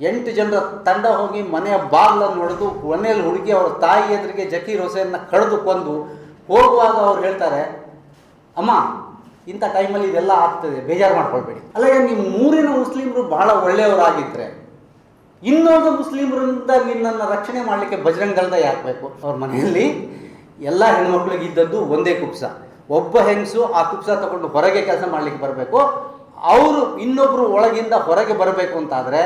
8 ಜನರ ತಂಡ ಹೋಗಿ ಮನೆಯ ಬಾಗಿಲನ್ನು ಹೊಡೆದು ಮನೆಯಲ್ಲಿ ಹುಡುಗಿ ಅವರ ತಾಯಿ ಎದುರಿಗೆ ಜಕೀರ್ ಹುಸೇನ್ನ ಕಳೆದು ಕೊಂದು ಹೋಗುವಾಗ ಅವ್ರು ಹೇಳ್ತಾರೆ, ಅಮ್ಮ ಇಂಥ ಟೈಮಲ್ಲಿ ಇದೆಲ್ಲ ಆಗ್ತದೆ, ಬೇಜಾರು ಮಾಡ್ಕೊಳ್ಬೇಡಿ. ಅಲ್ಲದೆ ನೀವು ಮೂರಿನ ಮುಸ್ಲಿಮರು ಬಹಳ ಒಳ್ಳೆಯವರಾಗಿದ್ದರೆ ಇನ್ನೊಂದು ಮುಸ್ಲಿಮರಿಂದ ನಿನ್ನನ್ನು ರಕ್ಷಣೆ ಮಾಡಲಿಕ್ಕೆ ಬಜರಂಗ್ ದಳದ ಯಾಕಬೇಕು? ಅವ್ರ ಮನೆಯಲ್ಲಿ ಎಲ್ಲ ಹೆಣ್ಮಕ್ಳಿಗೆ ಇದ್ದದ್ದು ಒಂದೇ ಕುಪ್ಸ. ಒಬ್ಬ ಹೆಂಗಸು ಆ ಕುಪ್ಸ ತಗೊಂಡು ಹೊರಗೆ ಕೆಲಸ ಮಾಡಲಿಕ್ಕೆ ಬರಬೇಕು, ಅವರು ಇನ್ನೊಬ್ಬರು ಒಳಗಿಂದ ಹೊರಗೆ ಬರಬೇಕು ಅಂತಾದರೆ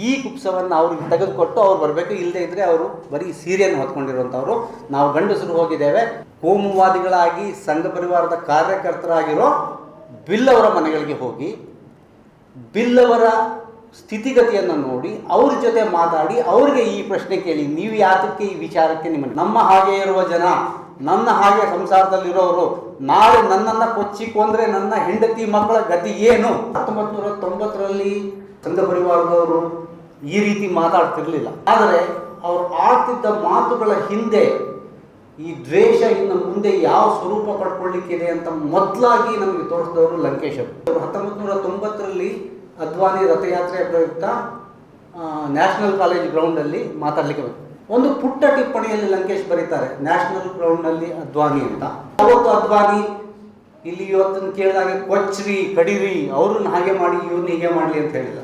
ಈ ಕುಪ್ಸವನ್ನು ಅವ್ರಿಗೆ ತೆಗೆದುಕೊಟ್ಟು ಅವ್ರು ಬರಬೇಕು. ಇಲ್ಲದೇ ಇದ್ದರೆ ಅವರು ಬರೀ ಸೀರೆಯನ್ನು ಹೊತ್ಕೊಂಡಿರುವಂಥವ್ರು. ನಾವು ಗಂಡಸರು ಹೋಗಿದ್ದೇವೆ, ಕೋಮುವಾದಿಗಳಾಗಿ ಸಂಘ ಪರಿವಾರದ ಕಾರ್ಯಕರ್ತರಾಗಿರೋ ಬಿಲ್ಲವರ ಮನೆಗಳಿಗೆ ಹೋಗಿ ಬಿಲ್ಲವರ ಸ್ಥಿತಿಗತಿಯನ್ನು ನೋಡಿ ಅವ್ರ ಜೊತೆ ಮಾತಾಡಿ ಅವ್ರಿಗೆ ಈ ಪ್ರಶ್ನೆ ಕೇಳಿ, ನೀವು ಯಾತಕ್ಕೆ ಈ ವಿಚಾರಕ್ಕೆ ನಮ್ಮ ಹಾಗೆ ಇರುವ ಜನ, ನನ್ನ ಹಾಗೆ ಸಂಸಾರದಲ್ಲಿರೋರು ನಾಳೆ ನನ್ನನ್ನು ಕೊಚ್ಚಿಕೊಂಡ್ರೆ ನನ್ನ ಹೆಂಡತಿ ಮಕ್ಕಳ ಗತಿ ಏನು? 1990ರಲ್ಲಿ ಸಂಘ ಪರಿವಾರದವರು ಈ ರೀತಿ ಮಾತಾಡ್ತಿರ್ಲಿಲ್ಲ. ಆದರೆ ಅವರು ಆಡ್ತಿದ್ದ ಮಾತುಗಳ ಹಿಂದೆ ಈ ದ್ವೇಷ ಇನ್ನು ಮುಂದೆ ಯಾವ ಸ್ವರೂಪ ಪಡ್ಕೊಳ್ಳಿಕ್ಕಿದೆ ಅಂತ ಮೊದಲಾಗಿ ನಮಗೆ ತೋರಿಸಿದವರು ಲಂಕೇಶ್ ಅವರು. 1990ರಲ್ಲಿ ಅದ್ವಾನಿ ರಥಯಾತ್ರೆಯ ಪ್ರಯುಕ್ತ ನ್ಯಾಷನಲ್ ಕಾಲೇಜ್ ಗ್ರೌಂಡಲ್ಲಿ ಮಾತಾಡಲಿಕ್ಕೆ ಬಂತು. ಒಂದು ಪುಟ್ಟ ಟಿಪ್ಪಣಿಯಲ್ಲಿ ಲಂಕೇಶ್ ಬರೀತಾರೆ, ನ್ಯಾಷನಲ್ ಗ್ರೌಂಡ್ನಲ್ಲಿ ಅದ್ವಾನಿ ಅಂತ. ಅವತ್ತು ಅದ್ವಾನಿ ಇಲ್ಲಿ ಇವತ್ತನ್ನು ಕೇಳಿದಾಗೆ ಕೊಚ್ಚ್ರಿ ಕಡಿರಿ, ಅವ್ರನ್ನ ಹಾಗೆ ಮಾಡಿ ಇವ್ರನ್ನ ಹೀಗೆ ಮಾಡಲಿ ಅಂತ ಹೇಳಿಲ್ಲ.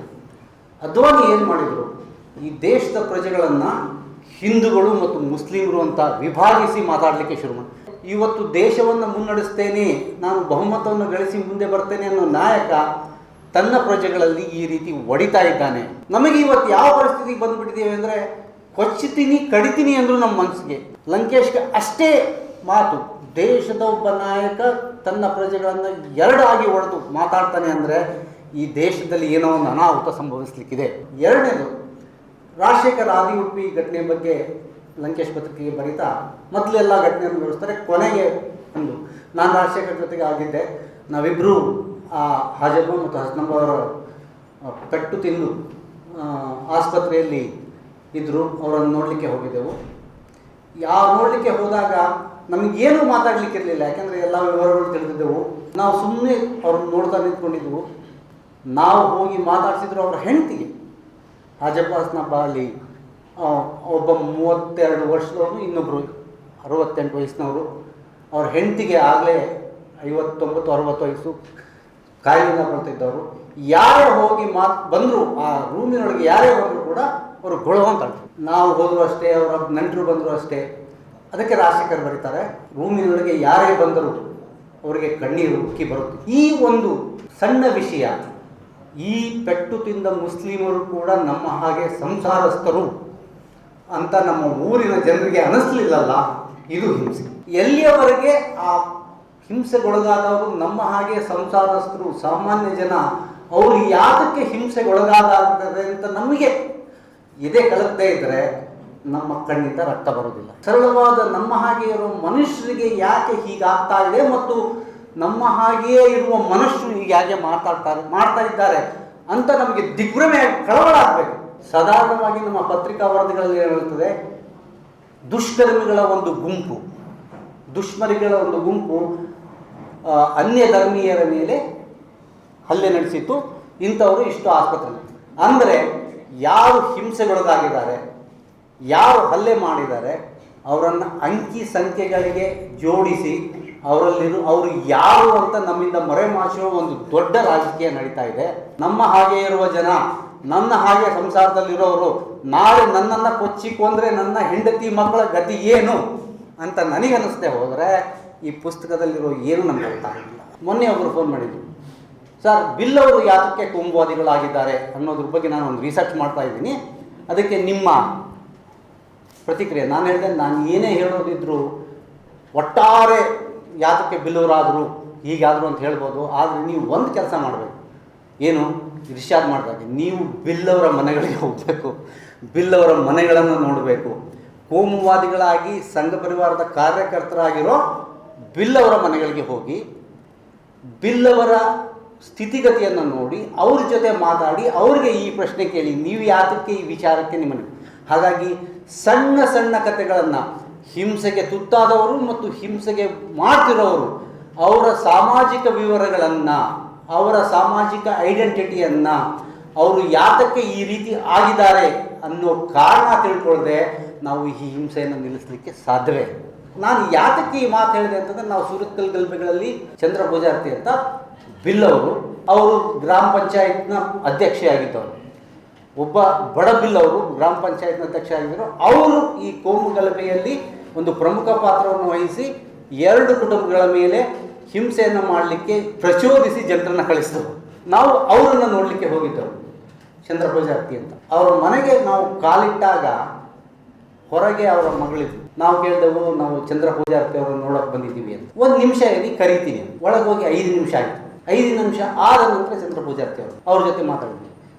ಅದ್ವಾನಿ ಏನು ಮಾಡಿದರು, ಈ ದೇಶದ ಪ್ರಜೆಗಳನ್ನು ಹಿಂದೂಗಳು ಮತ್ತು ಮುಸ್ಲಿಮರು ಅಂತ ವಿಭಾಗಿಸಿ ಮಾತಾಡಲಿಕ್ಕೆ ಶುರು ಮಾಡಿ, ಇವತ್ತು ದೇಶವನ್ನು ಮುನ್ನಡೆಸ್ತೇನೆ, ನಾನು ಬಹುಮತವನ್ನು ಗಳಿಸಿ ಮುಂದೆ ಬರ್ತೇನೆ ಅನ್ನೋ ನಾಯಕ ತನ್ನ ಪ್ರಜೆಗಳಲ್ಲಿ ಈ ರೀತಿ ಒಡಿತಾ ಇದ್ದಾನೆ. ನಮಗೆ ಇವತ್ತು ಯಾವ ಪರಿಸ್ಥಿತಿಗೆ ಬಂದುಬಿಟ್ಟಿದ್ದೀವಿ ಅಂದರೆ, ಕೊಚ್ಚುತ್ತೀನಿ ಕಡಿತೀನಿ ಅಂದರೂ ನಮ್ಮ ಮನಸ್ಸಿಗೆ. ಲಂಕೇಶ್ಗೆ ಅಷ್ಟೇ ಮಾತು. ದೇಶದ ಒಬ್ಬ ನಾಯಕ ತನ್ನ ಪ್ರಜೆಗಳನ್ನು ಎರಡಾಗಿ ಒಡೆದು ಮಾತಾಡ್ತಾನೆ ಅಂದರೆ ಈ ದೇಶದಲ್ಲಿ ಏನೋ ಒಂದು ಅನಾಹುತ ಸಂಭವಿಸಲಿಕ್ಕಿದೆ. ಎರಡನೇದು, ರಾಜಶೇಖರ್ ಆದಿಯುಪ್ಪಿ ಘಟನೆ ಬಗ್ಗೆ ಲಂಕೇಶ್ ಪತ್ರಿಕೆಗೆ ಬರೀತಾ ಮೊದಲೆಲ್ಲ ಘಟನೆಯನ್ನು ವಿವರಿಸ್ತಾರೆ. ಕೊನೆಗೆ ಒಂದು, ನಾನು ರಾಜಶೇಖರ್ ಜೊತೆಗೆ ಆಗಿದ್ದೆ, ನಾವಿಬ್ಬರು ಹಾಜಬ್ಬ ಮತ್ತು ಹಸನಬ್ಬ ಅವರ ಪೆಟ್ಟು ತಿಂದು ಆಸ್ಪತ್ರೆಯಲ್ಲಿ ಇದ್ದರು. ಅವರನ್ನು ನೋಡಲಿಕ್ಕೆ ಹೋಗಿದ್ದೆವು. ನೋಡಲಿಕ್ಕೆ ಹೋದಾಗ ನಮಗೇನೂ ಮಾತಾಡಲಿಕ್ಕಿರಲಿಲ್ಲ, ಯಾಕೆಂದರೆ ಎಲ್ಲ ವಿವರಗಳು ತಿಳಿದಿದ್ದೆವು. ನಾವು ಸುಮ್ಮನೆ ಅವ್ರನ್ನ ನೋಡ್ತಾ ನಿಂತ್ಕೊಂಡಿದ್ದೆವು. ನಾವು ಹೋಗಿ ಮಾತಾಡ್ಸಿದ್ರು ಅವರ ಹೆಂಡತಿಗೆ. ಹಾಜಬ್ಬ ಹಸನಬ್ಬ ಅಲ್ಲಿ ಒಬ್ಬ 32 ವರ್ಷದವರು, ಇನ್ನೊಬ್ಬರು 68 ವಯಸ್ಸಿನವರು. ಅವ್ರ ಹೆಂಡತಿಗೆ ಆಗಲೇ 59-60 ವಯಸ್ಸು, ಕಾಯಿಲೆಯಿಂದ ಬರ್ತಿದ್ದವರು. ಯಾರೇ ಹೋಗಿ ಬಂದರು, ಆ ರೂಮಿನೊಳಗೆ ಯಾರೇ ಬಂದರೂ ಕೂಡ ಅವರು ಗೊಳೋ ಅಂತ. ನಾವು ಹೋದರೂ ಅಷ್ಟೇ, ಅವರ ನೆಂಟರು ಬಂದರೂ ಅಷ್ಟೇ. ಅದಕ್ಕೆ ರಾಜಶೇಖರ್ ಬರೀತಾರೆ, ರೂಮಿನೊಳಗೆ ಯಾರೇ ಬಂದರೂ ಅವರಿಗೆ ಕಣ್ಣೀರು ಉಕ್ಕಿ ಬರುತ್ತೆ. ಈ ಒಂದು ಸಣ್ಣ ವಿಷಯ, ಈ ಪೆಟ್ಟು ತಿಂದ ಮುಸ್ಲಿಮರು ಕೂಡ ನಮ್ಮ ಹಾಗೆ ಸಂಸಾರಸ್ಥರು ಅಂತ ನಮ್ಮ ಊರಿನ ಜನರಿಗೆ ಅನಿಸ್ಲಿಲ್ಲಲ್ಲ, ಇದು ಹಿಂಸೆ. ಎಲ್ಲಿಯವರೆಗೆ ಆ ಹಿಂಸೆಗೊಳಗಾದವರು ನಮ್ಮ ಹಾಗೆ ಸಂಸಾರಸ್ಥರು ಸಾಮಾನ್ಯ ಜನ, ಅವರು ಯಾತಕ್ಕೆ ಹಿಂಸೆಗೊಳಗಾದಾಗ್ತದೆ ಅಂತ ನಮಗೆ ಎದೆ ಕಳಕದೇ ಇದ್ದರೆ ನಮ್ಮ ಕಣ್ಣಿಂದ ರಕ್ತ ಬರೋದಿಲ್ಲ. ಸರಳವಾದ ನಮ್ಮ ಹಾಗೆ ಇರುವ ಮನುಷ್ಯರಿಗೆ ಯಾಕೆ ಹೀಗಾಗ್ತಾ ಇದೆ ಮತ್ತು ನಮ್ಮ ಹಾಗೆಯೇ ಇರುವ ಮನುಷ್ಯರು ಹೀಗೆ ಯಾಕೆ ಮಾಡ್ತಾ ಇದ್ದಾರೆ ಅಂತ ನಮಗೆ ದಿಗ್ಭ್ರಮೆ, ಕಳವಳ ಆಗಬೇಕು. ಸಾಧಾರಣವಾಗಿ ನಮ್ಮ ಪತ್ರಿಕಾ ವರದಿಗಳಲ್ಲಿ ಹೇಳುತ್ತದೆ, ದುಷ್ಕರ್ಮಿಗಳ ಒಂದು ಗುಂಪು, ದುಷ್ಮರಿಗಳ ಒಂದು ಗುಂಪು ಅನ್ಯ ಧರ್ಮೀಯರ ಮೇಲೆ ಹಲ್ಲೆ ನಡೆಸಿತ್ತು, ಇಂಥವರು ಇಷ್ಟು ಆಸ್ಪತ್ರೆ. ಅಂದರೆ ಯಾರು ಹಿಂಸೆಗೊಳಗಾಗಿದ್ದಾರೆ, ಯಾರು ಹಲ್ಲೆ ಮಾಡಿದ್ದಾರೆ ಅವರನ್ನು ಅಂಕಿ ಸಂಖ್ಯೆಗಳಿಗೆ ಜೋಡಿಸಿ ಅವರು ಯಾರು ಅಂತ ನಮ್ಮಿಂದ ಮರೆಮಾಚುವ ಒಂದು ದೊಡ್ಡ ರಾಜಕೀಯ ನಡೀತಾ ಇದೆ. ನಮ್ಮ ಹಾಗೆ ಇರುವ ಜನ, ನನ್ನ ಹಾಗೆ ಸಂಸಾರದಲ್ಲಿರೋರು ನಾಳೆ ನನ್ನನ್ನು ಕೊಚ್ಚಿಕೊಂಡ್ರೆ ನನ್ನ ಹೆಂಡತಿ ಮಕ್ಕಳ ಗತಿ ಏನು ಅಂತ ನನಗನ್ನಿಸ್ದೆ ಹೋದರೆ ಈ ಪುಸ್ತಕದಲ್ಲಿರೋ ಏನು ನಮ್ಗೆ ಅರ್ಥ ಆಗಿಲ್ಲ. ಮೊನ್ನೆ ಒಬ್ಬರು ಫೋನ್ ಮಾಡಿದ್ರು, ಸರ್ ಬಿಲ್ಲವರು ಯಾತಕ್ಕೆ ಕೋಮುವಾದಿಗಳಾಗಿದ್ದಾರೆ ಅನ್ನೋದ್ರ ಬಗ್ಗೆ ನಾನು ಒಂದು ರಿಸರ್ಚ್ ಮಾಡ್ತಾ ಇದ್ದೀನಿ, ಅದಕ್ಕೆ ನಿಮ್ಮ ಪ್ರತಿಕ್ರಿಯೆ. ನಾನು ಹೇಳಿದೆ, ನಾನು ಏನೇ ಹೇಳೋದಿದ್ರು ಒಟ್ಟಾರೆ ಯಾತಕ್ಕೆ ಬಿಲ್ಲವರಾದರು ಹೀಗಾದರು ಅಂತ ಹೇಳ್ಬೋದು, ಆದರೆ ನೀವು ಒಂದು ಕೆಲಸ ಮಾಡಬೇಕು. ಏನು? ಇರ್ಷಾದ್ ಮಾಡಿದಾಗ ನೀವು ಬಿಲ್ಲವರ ಮನೆಗಳಿಗೆ ಹೋಗಬೇಕು, ಬಿಲ್ಲವರ ಮನೆಗಳನ್ನು ನೋಡಬೇಕು. ಕೋಮುವಾದಿಗಳಾಗಿ ಸಂಘ ಪರಿವಾರದ ಕಾರ್ಯಕರ್ತರಾಗಿರೋ ಬಿಲ್ಲವರ ಮನೆಗಳಿಗೆ ಹೋಗಿ ಬಿಲ್ಲವರ ಸ್ಥಿತಿಗತಿಯನ್ನು ನೋಡಿ ಅವ್ರ ಜೊತೆ ಮಾತಾಡಿ ಅವ್ರಿಗೆ ಈ ಪ್ರಶ್ನೆ ಕೇಳಿ, ನೀವು ಯಾತಕ್ಕೆ ಈ ವಿಚಾರಕ್ಕೆ ನಿಮ್ಮನ್ನು. ಹಾಗಾಗಿ ಸಣ್ಣ ಸಣ್ಣ ಕಥೆಗಳನ್ನು, ಹಿಂಸೆಗೆ ತುತ್ತಾದವರು ಮತ್ತು ಹಿಂಸೆಗೆ ಮಾಡ್ತಿರೋರು ಅವರ ಸಾಮಾಜಿಕ ವಿವರಗಳನ್ನು, ಅವರ ಸಾಮಾಜಿಕ ಐಡೆಂಟಿಟಿಯನ್ನು, ಅವರು ಯಾತಕ್ಕೆ ಈ ರೀತಿ ಆಗಿದ್ದಾರೆ ಅನ್ನೋ ಕಾರಣ ತಿಳ್ಕೊಳ್ಳದೆ ನಾವು ಈ ಹಿಂಸೆಯನ್ನು ನಿಲ್ಲಿಸಲಿಕ್ಕೆ ಸಾಧ್ಯವೇ. ನಾನು ಯಾತಕ್ಕೆ ಈ ಮಾತು ಹೇಳಿದೆ ಅಂತಂದರೆ, ನಾವು ಸೂರತ್ಕಲ್ ಗಲಭೆಗಳಲ್ಲಿ ಚಂದ್ರ ಪೂಜಾರ್ತಿ ಅಂತ ಬಿಲ್ ಅವರು ಗ್ರಾಮ ಪಂಚಾಯತ್ನ ಅಧ್ಯಕ್ಷೆಯಾಗಿದ್ದವರು, ಒಬ್ಬ ಬಡ ಬಿಲ್ ಅವರು ಗ್ರಾಮ ಪಂಚಾಯತ್ನ ಅಧ್ಯಕ್ಷ ಆಗಿದ್ದರು. ಅವರು ಈ ಕೋಮು ಗಲಭೆಯಲ್ಲಿ ಒಂದು ಪ್ರಮುಖ ಪಾತ್ರವನ್ನು ವಹಿಸಿ 2 ಕುಟುಂಬಗಳ ಮೇಲೆ ಹಿಂಸೆಯನ್ನು ಮಾಡಲಿಕ್ಕೆ ಪ್ರಚೋದಿಸಿ ಜನರನ್ನು ಕಳಿಸಿದವರು. ನಾವು ಅವರನ್ನು ನೋಡಲಿಕ್ಕೆ ಹೋಗಿದ್ದೆವು, ಚಂದ್ರ ಪೂಜಾರ್ತಿ ಅಂತ. ಅವರ ಮನೆಗೆ ನಾವು ಕಾಲಿಟ್ಟಾಗ ಹೊರಗೆ ಅವರ ಮಗಳಿದ್ರು. ನಾವು ಕೇಳಿದೆವು, ನಾವು ಚಂದ್ರ ಪೂಜಾರ್ತಿ ಅವರನ್ನು ನೋಡೋಕೆ ಬಂದಿದ್ದೀವಿ ಅಂತ. 1 ನಿಮಿಷ ಹೇಳಿ ಕರಿತೀನಿ. ಒಳಗೆ ಹೋಗಿ 5 ನಿಮಿಷ ಆಯಿತು. 5 ನಿಮಿಷ ಆದ ನಂತರ ಚಂದ್ರ ಪೂಜಾರ್ತಿ ಅವರು ಅವ್ರ ಜೊತೆ ಮಾತಾಡಿದ್ವಿ.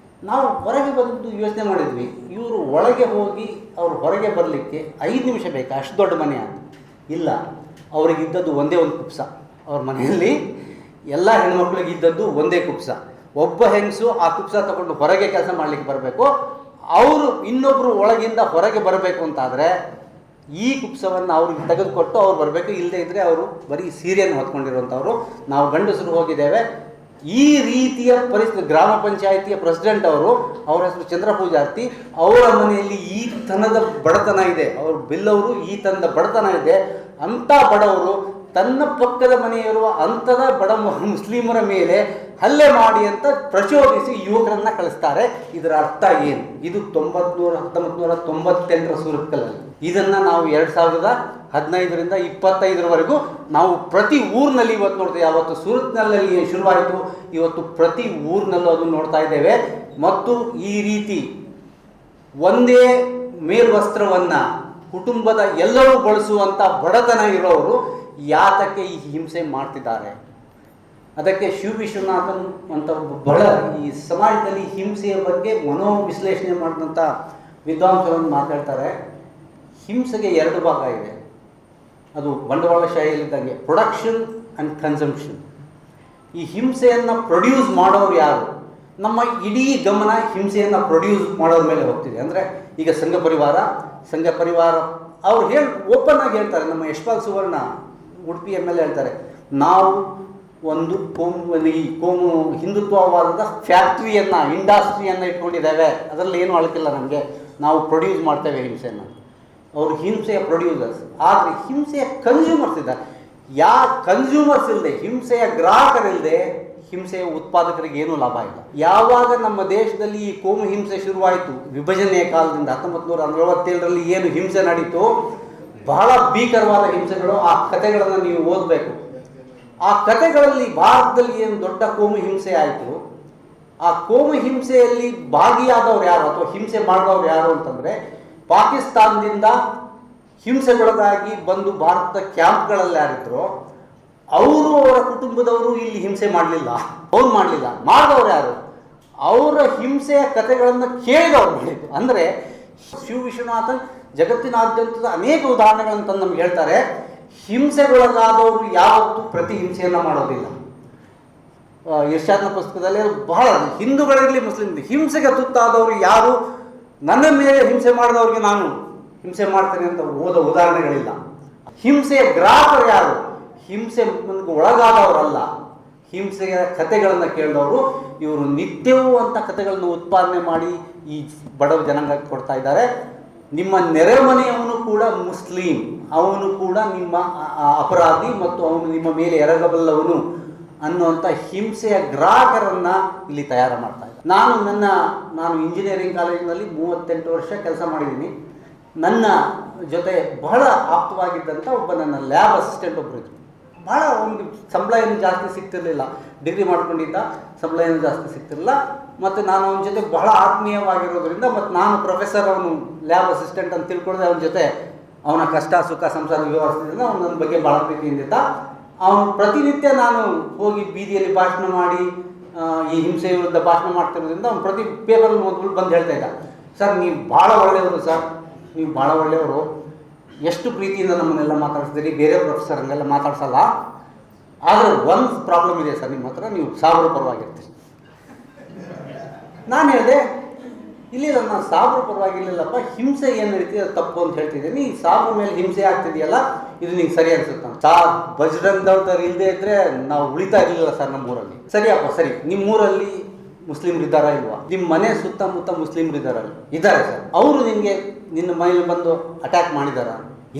ನಾವು ಹೊರಗೆ ಬಂದು ಯೋಚನೆ ಮಾಡಿದ್ವಿ, ಇವರು ಒಳಗೆ ಹೋಗಿ ಅವ್ರು ಹೊರಗೆ ಬರಲಿಕ್ಕೆ 5 ನಿಮಿಷ ಬೇಕಾ, ಅಷ್ಟು ದೊಡ್ಡ ಮನೆ ಅಂತ. ಇಲ್ಲ, ಅವರಿಗಿದ್ದದ್ದು ಒಂದೇ ಒಂದು ಕುಪ್ಸ. ಅವ್ರ ಮನೆಯಲ್ಲಿ ಎಲ್ಲ ಹೆಣ್ಮಕ್ಳಿಗೆ ಇದ್ದದ್ದು ಒಂದೇ ಕುಪ್ಸ. ಒಬ್ಬ ಹೆಂಗಸು ಆ ಕುಪ್ಸ ತಗೊಂಡು ಹೊರಗೆ ಕೆಲಸ ಮಾಡಲಿಕ್ಕೆ ಬರಬೇಕು. ಅವರು ಇನ್ನೊಬ್ಬರು ಒಳಗಿಂದ ಹೊರಗೆ ಬರಬೇಕು ಅಂತಾದರೆ ಈ ಕುಪ್ಸವನ್ನು ಅವ್ರಿಗೆ ತೆಗೆದುಕೊಟ್ಟು ಅವ್ರು ಬರಬೇಕು. ಇಲ್ಲದೇ ಇದ್ದರೆ ಅವರು ಬರೀ ಸೀರೆಯನ್ನು ಹೊತ್ಕೊಂಡಿರುವಂಥವ್ರು. ನಾವು ಗಂಡಸರು ಹೋಗಿದ್ದೇವೆ. ಈ ರೀತಿಯ ಪರಿಸ್ಥಿತಿ. ಗ್ರಾಮ ಪಂಚಾಯಿತಿಯ ಪ್ರೆಸಿಡೆಂಟ್ ಅವ್ರ ಹೆಸರು ಚಂದ್ರ ಪೂಜಾರ್ತಿ. ಅವರ ಮನೆಯಲ್ಲಿ ಈ ತನದ ಬಡತನ ಇದೆ. ಅವರು ಬಿಲ್ಲವರು ಈ ತನದ ಬಡತನ ಇದೆ. ಅಂಥ ಬಡವರು ತನ್ನ ಪಕ್ಕದ ಮನೆಯಿರುವ ಅಂಥದ ಬಡ ಮುಸ್ಲಿಮರ ಮೇಲೆ ಹಲ್ಲೆ ಮಾಡಿ ಅಂತ ಪ್ರಚೋದಿಸಿ ಯುವಕರನ್ನು ಕಳಿಸ್ತಾರೆ. ಇದರ ಅರ್ಥ ಏನು? ಇದು 1998 ಸೂರತ್ಕಲ್ಲಲ್ಲಿ. ಇದನ್ನು ನಾವು 2015ರಿಂದ 25ರವರೆಗೂ ನಾವು ಪ್ರತಿ ಊರಿನಲ್ಲಿ ಇವತ್ತು ನೋಡ್ತೇವೆ. ಯಾವತ್ತು ಸೂರತ್ನಲ್ಲಿ ಶುರುವಾಯಿತು, ಇವತ್ತು ಪ್ರತಿ ಊರಿನಲ್ಲೂ ಅದನ್ನು ನೋಡ್ತಾ ಇದ್ದೇವೆ. ಮತ್ತು ಈ ರೀತಿ ಒಂದೇ ಮೇಲ್ವಸ್ತ್ರವನ್ನು ಕುಟುಂಬದ ಎಲ್ಲರೂ ಬಳಸುವಂಥ ಬಡತನ ಇರೋರು ಯಾತಕ್ಕೆ ಈ ಹಿಂಸೆ ಮಾಡ್ತಿದ್ದಾರೆ? ಅದಕ್ಕೆ ಶಿವ ವಿಶ್ವನಾಥನ್ ಅಂತ ಬಹಳ ಈ ಸಮಾಜದಲ್ಲಿ ಹಿಂಸೆಯ ಬಗ್ಗೆ ಮನೋವಿಶ್ಲೇಷಣೆ ಮಾಡಿದಂಥ ವಿದ್ವಾಂಸರನ್ನು ಮಾತಾಡ್ತಾರೆ. ಹಿಂಸೆಗೆ 2 ಭಾಗ ಇದೆ. ಅದು ಬಂಡವಾಳಶಾಹಿಯಲ್ಲಿದ್ದಂಗೆ ಪ್ರೊಡಕ್ಷನ್ ಆ್ಯಂಡ್ ಕನ್ಸಂಪ್ಷನ್. ಈ ಹಿಂಸೆಯನ್ನು ಪ್ರೊಡ್ಯೂಸ್ ಮಾಡೋರು ಯಾರು? ನಮ್ಮ ಇಡೀ ಗಮನ ಹಿಂಸೆಯನ್ನು ಪ್ರೊಡ್ಯೂಸ್ ಮಾಡೋದ್ರ ಮೇಲೆ ಹೋಗ್ತಿದೆ. ಅಂದರೆ ಈಗ ಸಂಘ ಪರಿವಾರ ಅವ್ರು ಓಪನ್ ಆಗಿ ಹೇಳ್ತಾರೆ. ನಮ್ಮ ಯಶ್ಪಾಲ್ ಸುವರ್ಣ ಉಡುಪಿ MLA ಹೇಳ್ತಾರೆ, ನಾವು ಒಂದು ಕೋಮು ಹಿಂದುತ್ವವಾದದ ಫ್ಯಾಕ್ಟ್ರಿಯನ್ನು, ಇಂಡಸ್ಟ್ರಿಯನ್ನು ಇಟ್ಕೊಂಡಿದ್ದೇವೆ. ಅದರಲ್ಲಿ ಏನೂ ಅಳಕಿಲ್ಲ ನಮಗೆ. ನಾವು ಪ್ರೊಡ್ಯೂಸ್ ಮಾಡ್ತೇವೆ ಹಿಂಸೆಯನ್ನು. ಅವರು ಹಿಂಸೆಯ ಪ್ರೊಡ್ಯೂಸರ್ಸ್. ಆದರೆ ಹಿಂಸೆಯ ಕನ್ಸ್ಯೂಮರ್ಸ್ ಇದ್ದಾರೆ. ಕನ್ಸ್ಯೂಮರ್ಸ್ ಇಲ್ಲದೆ, ಹಿಂಸೆಯ ಗ್ರಾಹಕರಿಲ್ಲದೆ ಹಿಂಸೆಯ ಉತ್ಪಾದಕರಿಗೆ ಏನೂ ಲಾಭ ಇಲ್ಲ. ಯಾವಾಗ ನಮ್ಮ ದೇಶದಲ್ಲಿ ಈ ಕೋಮು ಹಿಂಸೆ ಶುರುವಾಯಿತು, ವಿಭಜನೆಯ ಕಾಲದಿಂದ 1947ರಲ್ಲಿ ಏನು ಹಿಂಸೆ ನಡೀತು, ಬಹಳ ಭೀಕರವಾದ ಹಿಂಸೆಗಳು. ಆ ಕಥೆಗಳನ್ನು ನೀವು ಓದಬೇಕು. ಆ ಕಥೆಗಳಲ್ಲಿ ಭಾರತದಲ್ಲಿ ಏನು ದೊಡ್ಡ ಕೋಮು ಹಿಂಸೆ ಆಯಿತು, ಆ ಕೋಮು ಹಿಂಸೆಯಲ್ಲಿ ಭಾಗಿಯಾದವ್ರು ಯಾರು ಅಥವಾ ಹಿಂಸೆ ಮಾಡಿದವ್ರು ಯಾರು ಅಂತಂದರೆ, ಪಾಕಿಸ್ತಾನದಿಂದ ಹಿಂಸೆಗೊಳಗಾಗಿ ಬಂದು ಭಾರತದ ಕ್ಯಾಂಪ್ಗಳಲ್ಲಿ ಯಾರಿದ್ರು ಅವರು, ಅವರ ಕುಟುಂಬದವರು ಇಲ್ಲಿ ಹಿಂಸೆ ಮಾಡಲಿಲ್ಲ. ಅವ್ರು ಮಾಡಲಿಲ್ಲ. ಮಾಡಿದವ್ರು ಯಾರು? ಅವರ ಹಿಂಸೆಯ ಕಥೆಗಳನ್ನು ಕೇಳಿದವ್ರು ಮಾಡಿದ್ದು. ಅಂದರೆ ಶಿವ ವಿಶ್ವನಾಥನ್ ಜಗತ್ತಿನಾದ್ಯಂತದ ಅನೇಕ ಉದಾಹರಣೆಗಳನ್ನು ತಂದು ನಮ್ಗೆ ಹೇಳ್ತಾರೆ. ಹಿಂಸೆಗೊಳಗಾದವರು ಯಾವತ್ತೂ ಪ್ರತಿ ಹಿಂಸೆಯನ್ನು ಮಾಡೋದಿಲ್ಲ. ಇರ್ಷಾದ್ನ ಪುಸ್ತಕದಲ್ಲಿ ಬಹಳ, ಹಿಂದೂಗಳಿರಲಿ ಮುಸ್ಲಿಂ, ಹಿಂಸೆಗೆ ತುತ್ತಾದವರು ಯಾರು, ನನ್ನ ಮೇಲೆ ಹಿಂಸೆ ಮಾಡಿದವ್ರಿಗೆ ನಾನು ಹಿಂಸೆ ಮಾಡ್ತೇನೆ ಅಂತ ಓದೋ ಉದಾಹರಣೆಗಳಿಲ್ಲ. ಹಿಂಸೆಯ ಗ್ರಾಹಕರು ಯಾರು? ಹಿಂಸೆ ಒಳಗಾದವರಲ್ಲ, ಹಿಂಸೆಯ ಕಥೆಗಳನ್ನು ಕೇಳಿದವರು. ಇವರು ನಿತ್ಯವೂ ಅಂತ ಕಥೆಗಳನ್ನು ಉತ್ಪಾದನೆ ಮಾಡಿ ಈ ಬಡವ ಜನಾಂಗಕ್ಕೆ ಕೊಡ್ತಾ ಇದ್ದಾರೆ. ನಿಮ್ಮ ನೆರೆಮನೆಯವನು ಕೂಡ ಮುಸ್ಲಿಂ, ಅವನು ಕೂಡ ನಿಮ್ಮ ಅಪರಾಧಿ ಮತ್ತು ಅವನು ನಿಮ್ಮ ಮೇಲೆ ಎರಗಬಲ್ಲವನು ಅನ್ನುವಂಥ ಹಿಂಸೆಯ ಗ್ರಾಹಕರನ್ನು ಇಲ್ಲಿ ತಯಾರು ಮಾಡ್ತಾ ಇದ್ದಾರೆ. ನಾನು ಇಂಜಿನಿಯರಿಂಗ್ ಕಾಲೇಜಿನಲ್ಲಿ 38 ವರ್ಷ ಕೆಲಸ ಮಾಡಿದ್ದೀನಿ. ನನ್ನ ಜೊತೆ ಬಹಳ ಆಪ್ತವಾಗಿದ್ದಂಥ ಒಬ್ಬ ನನ್ನ ಲ್ಯಾಬ್ ಅಸಿಸ್ಟೆಂಟ್ ಒಬ್ಬರು ಇದ್ದರು. ಭಾಳ ಅವನಿಗೆ ಸಂಬಳ ಏನು ಜಾಸ್ತಿ ಸಿಗ್ತಿರಲಿಲ್ಲ. ಡಿಗ್ರಿ ಮಾಡ್ಕೊಂಡಿದ್ದ, ಸಂಬಳ ಏನು ಜಾಸ್ತಿ ಸಿಗ್ತಿರಲಿಲ್ಲ. ಮತ್ತು ನಾನು ಅವನ ಜೊತೆ ಬಹಳ ಆತ್ಮೀಯವಾಗಿರೋದ್ರಿಂದ, ಮತ್ತು ನಾನು ಪ್ರೊಫೆಸರ್, ಅವನು ಲ್ಯಾಬ್ ಅಸಿಸ್ಟೆಂಟ್ ಅಂತ ತಿಳ್ಕೊಳ್ಳದೆ ಅವನ ಜೊತೆ ಅವನ ಕಷ್ಟ ಸುಖ ಸಂಸಾರ ವ್ಯವಹರಿಸಿದ್ರಿಂದ ಅವನು ನನ್ನ ಬಗ್ಗೆ ಭಾಳ ಪ್ರೀತಿಯಿಂದ. ಅವನು ಪ್ರತಿನಿತ್ಯ ನಾನು ಹೋಗಿ ಬೀದಿಯಲ್ಲಿ ಭಾಷಣ ಮಾಡಿ ಈ ಹಿಂಸೆ ವಿರುದ್ಧ ಭಾಷಣ ಮಾಡ್ತಿರೋದ್ರಿಂದ ಅವ್ನು ಪ್ರತಿ ಪೇಪರಲ್ಲಿ ಓದ್ಬಿಟ್ಟು ಬಂದು ಹೇಳ್ತಾ ಇದ್ದ, ಸರ್ ನೀವು ಭಾಳ ಒಳ್ಳೆಯವರು, ಸರ್ ನೀವು ಭಾಳ ಒಳ್ಳೆಯವರು, ಎಷ್ಟು ಪ್ರೀತಿಯಿಂದ ನಮ್ಮನ್ನೆಲ್ಲ ಮಾತಾಡಿಸಿದಿರಿ, ಬೇರೆ ಪ್ರೊಫೆಸರ್ ಹಂಗೆಲ್ಲ ಮಾತಾಡ್ಸಲ್ಲ. ಆದರೆ ಒಂದು ಪ್ರಾಬ್ಲಮ್ ಇದೆ ಸರ್ ನಿಮ್ಮ ಹತ್ರ, ನೀವು ಸಾವಿರ ಪರವಾಗಿರ್ತೀರಿ. ನಾನು ಹೇಳಿದೆ, ಇಲ್ಲ ನಾನು ಸಾವಿರ ಪರವಾಗಿರ್ಲಿಲ್ಲಪ್ಪ, ಹಿಂಸೆ ಏನು ನಡೀತಿದೆ ಅದು ತಪ್ಪು ಅಂತ ಹೇಳ್ತಿದ್ದೀನಿ. ಈ ಸಾವಿರ ಮೇಲೆ ಹಿಂಸೆ ಆಗ್ತಿದೆಯಲ್ಲ, ಇದು ನಿಂಗೆ ಸರಿ ಅನ್ಸುತ್ತೆ. ಬಜರಂಗ್ ದಳದವ್ರು ಇಲ್ಲದೆ ಇದ್ದರೆ ನಾವು ಉಳಿತಾ ಇರಲಿಲ್ಲ ಸರ್ ನಮ್ಮೂರಲ್ಲಿ. ಸರಿಯಪ್ಪ ಸರಿ, ನಿಮ್ಮೂರಲ್ಲಿ ಮುಸ್ಲಿಮ್ರು ಇದ್ದಾರಾ ಇಲ್ವಾ? ನಿಮ್ಮ ಮನೆ ಸುತ್ತಮುತ್ತ ಮುಸ್ಲಿಮ್ರು ಇದ್ದಾರಲ್ಲ? ಇದ್ದಾರೆ ಸರ್. ಅವರು ನಿನ್ನ ಮನೇಲಿ ಬಂದು ಅಟ್ಯಾಕ್ ಮಾಡಿದಾರ?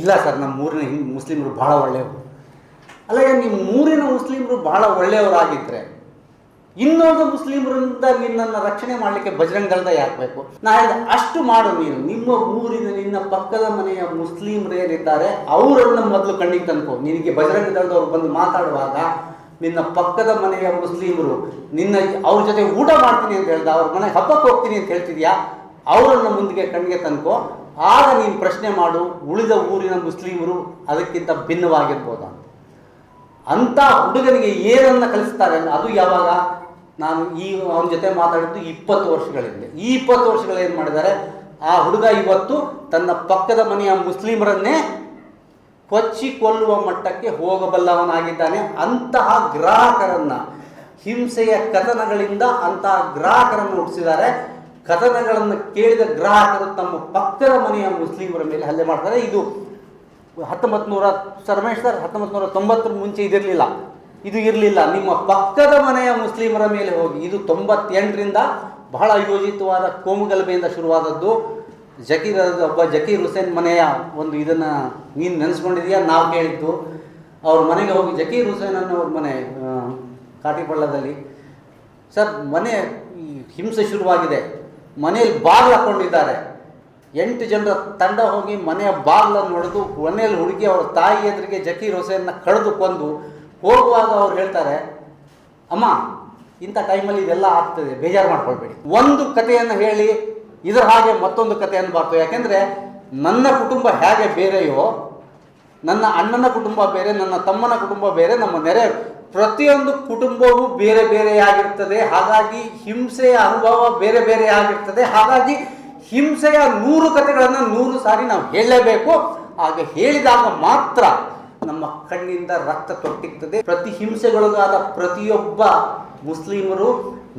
ಇಲ್ಲ ಸರ್, ನಮ್ಮ ಊರಿನ ಮುಸ್ಲಿಮ್ರು ಭಾಳ ಒಳ್ಳೆಯವರು. ಅಲ್ಲ, ನಿಮ್ಮ ಊರಿನ ಮುಸ್ಲಿಮ್ರು ಭಾಳ ಒಳ್ಳೆಯವರಾಗಿದ್ದರೆ ಇನ್ನೊಂದು ಮುಸ್ಲಿಮರಿಂದ ನಿನ್ನನ್ನು ರಕ್ಷಣೆ ಮಾಡಲಿಕ್ಕೆ ಬಜರಂಗ ದಳದ ಯಾಕೆ ಬೇಕು? ನಾ ಹೇಳಿದೆ, ಅಷ್ಟು ಮಾಡು ನೀನು. ನಿಮ್ಮ ಊರಿನ ನಿನ್ನ ಪಕ್ಕದ ಮನೆಯ ಮುಸ್ಲಿಮ್ರು ಏನಿದ್ದಾರೆ ಅವರನ್ನು ಮೊದಲು ಕಣ್ಣಿಗೆ ತಂದ್ಕೋ. ನಿನಗೆ ಬಜರಂಗ ದಳದವ್ರು ಬಂದು ಮಾತಾಡುವಾಗ ನಿನ್ನ ಪಕ್ಕದ ಮನೆಯ ಮುಸ್ಲಿಮರು ಅವ್ರ ಜೊತೆ ಊಟ ಮಾಡ್ತೀನಿ ಅಂತ ಹೇಳ್ದ, ಅವ್ರ ಮನೆಗೆ ಹಬ್ಬಕ್ಕೆ ಹೋಗ್ತೀನಿ ಅಂತ ಹೇಳ್ತಿದ್ಯಾ, ಅವರನ್ನು ಮುಂದಿಗೆ ಕಣ್ಣಿಗೆ ತಂದ್ಕೋ. ಆಗ ನೀನು ಪ್ರಶ್ನೆ ಮಾಡು, ಉಳಿದ ಊರಿನ ಮುಸ್ಲಿಮರು ಅದಕ್ಕಿಂತ ಭಿನ್ನವಾಗಿರ್ಬೋದಾ ಅಂತ. ಹುಡುಗನಿಗೆ ಏನನ್ನ ಕಲಿಸ್ತಾರೆ ಅದು ಯಾವಾಗ? ನಾನು ಅವನ ಜೊತೆ ಮಾತಾಡಿದ್ದು 20 ವರ್ಷಗಳಿಂದ. ಈ 20 ವರ್ಷಗಳು ಏನು ಮಾಡಿದ್ದಾರೆ, ಆ ಹುಡುಗ ಇವತ್ತು ತನ್ನ ಪಕ್ಕದ ಮನೆಯ ಮುಸ್ಲಿಮರನ್ನೇ ಕೊಚ್ಚಿ ಕೊಲ್ಲುವ ಮಟ್ಟಕ್ಕೆ ಹೋಗಬಲ್ಲವನಾಗಿದ್ದಾನೆ. ಅಂತಹ ಗ್ರಾಹಕರನ್ನ, ಹಿಂಸೆಯ ಕಥನಗಳಿಂದ ಅಂತಹ ಗ್ರಾಹಕರನ್ನು ಹುಟ್ಟಿಸಿದ್ದಾರೆ. ಕಥನಗಳನ್ನು ಕೇಳಿದ ಗ್ರಾಹಕರು ತಮ್ಮ ಪಕ್ಕದ ಮನೆಯ ಮುಸ್ಲಿಮರ ಮೇಲೆ ಹಲ್ಲೆ ಮಾಡ್ತಾರೆ. ಇದು 1990 ಮುಂಚೆ ಇದಿರಲಿಲ್ಲ, ಇದು ಇರಲಿಲ್ಲ. ನಿಮ್ಮ ಪಕ್ಕದ ಮನೆಯ ಮುಸ್ಲಿಮರ ಮೇಲೆ ಹೋಗಿ, ಇದು 98ರಿಂದ ಬಹಳ ಯೋಜಿತವಾದ ಕೋಮುಗಲಭೆಯಿಂದ ಶುರುವಾದದ್ದು. ಜಕೀರ್ ಹುಸೇನ್ ಮನೆಯ ಒಂದು ಇದನ್ನು ನೀನು ನೆನೆಸ್ಕೊಂಡಿದೆಯಾ? ನಾವು ಕೇಳಿದ್ದು ಅವ್ರ ಮನೆಗೆ ಹೋಗಿ, ಜಕೀರ್ ಹುಸೇನ್ ಅನ್ನೋವ್ರ ಮನೆ ಕಾಟಿಪಳ್ಳದಲ್ಲಿ. ಸರ್, ಮನೆ ಹಿಂಸೆ ಶುರುವಾಗಿದೆ, ಮನೆಯಲ್ಲಿ ಬಾಗಿಲು ಹಾಕ್ಕೊಂಡಿದ್ದಾರೆ. 8 ಜನರ ತಂಡ ಹೋಗಿ ಮನೆಯ ಬಾಗಿಲನ್ನು ಹೊಡೆದು ಮನೆಯಲ್ಲಿ ಹುಡುಗಿ ಅವರ ತಾಯಿ ಎದುರಿಗೆ ಜಕೀರ್ ಹುಸೇನ್ನ ಕಳೆದು ಕೊಂದು ಹೋಗುವಾಗ ಅವ್ರು ಹೇಳ್ತಾರೆ, ಅಮ್ಮ ಇಂಥ ಟೈಮಲ್ಲಿ ಇದೆಲ್ಲ ಆಗ್ತದೆ, ಬೇಜಾರು ಮಾಡ್ಕೊಳ್ಬೇಡಿ. ಒಂದು ಕಥೆಯನ್ನು ಹೇಳಿ ಇದರ ಹಾಗೆ ಮತ್ತೊಂದು ಕಥೆಯನ್ನು ಬಾರ್ತು. ಯಾಕೆಂದರೆ ನನ್ನ ಕುಟುಂಬ ಹೇಗೆ ಬೇರೆಯೋ, ನನ್ನ ಅಣ್ಣನ ಕುಟುಂಬ ಬೇರೆ, ನನ್ನ ತಮ್ಮನ ಕುಟುಂಬ ಬೇರೆ, ನಮ್ಮ ನೆರೆ ಪ್ರತಿಯೊಂದು ಕುಟುಂಬವೂ ಬೇರೆ ಬೇರೆಯಾಗಿರ್ತದೆ. ಹಾಗಾಗಿ ಹಿಂಸೆಯ ಅನುಭವ ಬೇರೆ ಬೇರೆ ಆಗಿರ್ತದೆ. ಹಾಗಾಗಿ ಹಿಂಸೆಯ 100 ಕಥೆಗಳನ್ನು 100 ಸಾರಿ ನಾವು ಹೇಳಲೇಬೇಕು. ಹಾಗೆ ಹೇಳಿದಾಗ ಮಾತ್ರ ನಮ್ಮ ಕಣ್ಣಿಂದ ರಕ್ತ ತೊಟ್ಟಿರ್ತದೆ. ಪ್ರತಿ ಹಿಂಸೆಗೊಳಗಾದ ಪ್ರತಿಯೊಬ್ಬ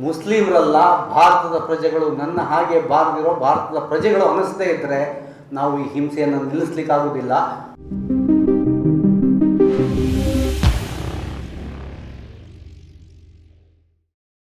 ಮುಸ್ಲಿಮರಲ್ಲ, ಭಾರತದ ಪ್ರಜೆಗಳು. ನನ್ನ ಹಾಗೆ ಬಾರದಿರೋ ಭಾರತದ ಪ್ರಜೆಗಳು ಅನಿಸದೇ ಇದ್ದರೆ ನಾವು ಈ ಹಿಂಸೆಯನ್ನು ನಿಲ್ಲಿಸ್ಲಿಕ್ಕಾಗೋದಿಲ್ಲ.